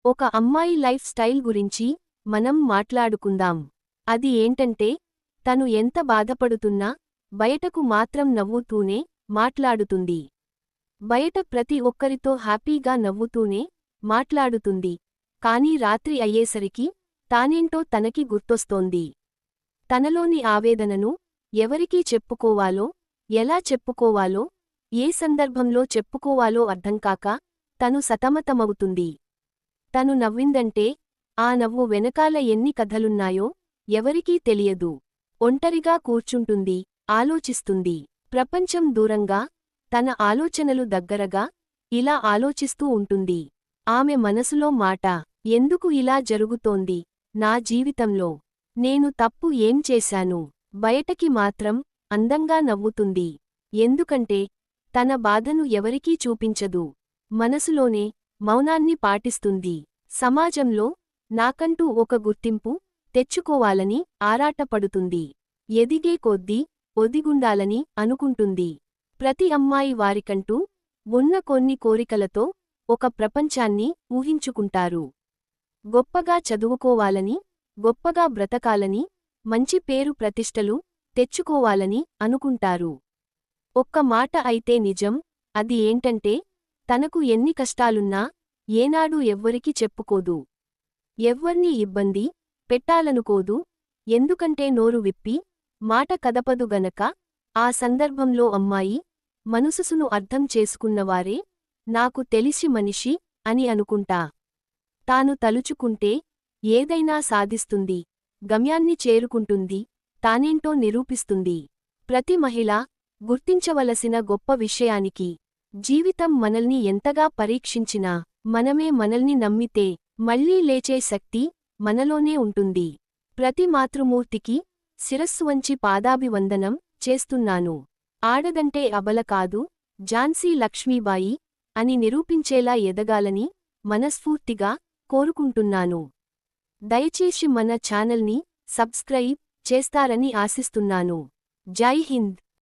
ఒక అమ్మాయి life style గురించి మనం మాట్లాడుకుందాం. అది ఏంటంటే, తను ఎంత బాధపడుతున్నా బయటకు మాత్రం నవ్వుతూనే మాట్లాడుతుంది. బయట ప్రతి ఒక్కరితో హ్యాపీగా నవ్వుతూనే మాట్లాడుతుంది. కానీ రాత్రి అయ్యేసరికి తానేంటో తనకి గుర్తొస్తోంది. తనలోని ఆవేదనను ఎవరికీ చెప్పుకోవాలో, ఎలా చెప్పుకోవాలో, ఏ సందర్భంలో చెప్పుకోవాలో అర్థంకాక తను సతమతమవుతుంది. తను నవ్విందంటే ఆ నవ్వు వెనకాల ఎన్ని కథలున్నాయో ఎవరికీ తెలియదు. ఒంటరిగా కూర్చుంటుంది, ఆలోచిస్తుంది. ప్రపంచం దూరంగా, తన ఆలోచనలు దగ్గరగా, ఇలా ఆలోచిస్తూ ఉంటుంది. ఆమె మనసులో మాట, ఎందుకు ఇలా జరుగుతోంది నా జీవితంలో? నేను తప్పు ఏం చేశాను? బయటకి మాత్రం అందంగా నవ్వుతుంది. ఎందుకంటే తన బాధను ఎవరికీ చూపించదు. మనసులోనే మౌనాన్ని పాటిస్తుంది. సమాజంలో నాకంటూ ఒక గుర్తింపు తెచ్చుకోవాలని ఆరాటపడుతుంది. ఎదిగే కొద్దీ ఒదిగుండాలని అనుకుంటుంది. ప్రతి అమ్మాయి వారికంటూ ఉన్న కొన్ని కోరికలతో ఒక ప్రపంచాన్ని ఊహించుకుంటారు. గొప్పగా చదువుకోవాలని, గొప్పగా బ్రతకాలని, మంచి పేరు ప్రతిష్టలు తెచ్చుకోవాలని అనుకుంటారు. ఒక్క మాట అయితే నిజం, అది ఏంటంటే తనకు ఎన్ని కష్టాలున్నా ఏనాడూ ఎవ్వరికి చెప్పుకోదు. ఎవ్వర్నీ ఇబ్బంది పెట్టాలనుకోదు. ఎందుకంటే నోరు విప్పి మాట కదపదు గనక. ఆ సందర్భంలో అమ్మాయి మనసును అర్థం చేసుకున్నవారే నాకు తెలిసి మనిషి అని అనుకుంటా. తాను తలుచుకుంటే ఏదైనా సాధిస్తుంది, గమ్యాన్ని చేరుకుంటుంది, తానేంటో నిరూపిస్తుంది. ప్రతి మహిళ గుర్తించవలసిన గొప్ప విషయానికి, జీవితం మనల్ని ఎంతగా పరీక్షించినా మనమే మనల్ని నమ్మితే మళ్లీ లేచే శక్తి మనలోనే ఉంటుంది. ప్రతి మాతృమూర్తికి శిరస్సు వంచి పాదాభివందనం చేస్తున్నాను. ఆడదంటే అబల కాదు, ఝాన్సీ లక్ష్మీబాయి అని నిరూపించేలా ఎదగాలని మనస్ఫూర్తిగా కోరుకుంటున్నాను. దయచేసి మన ఛానల్ని సబ్స్క్రైబ్ చేస్తారని ఆశిస్తున్నాను. జై హింద్.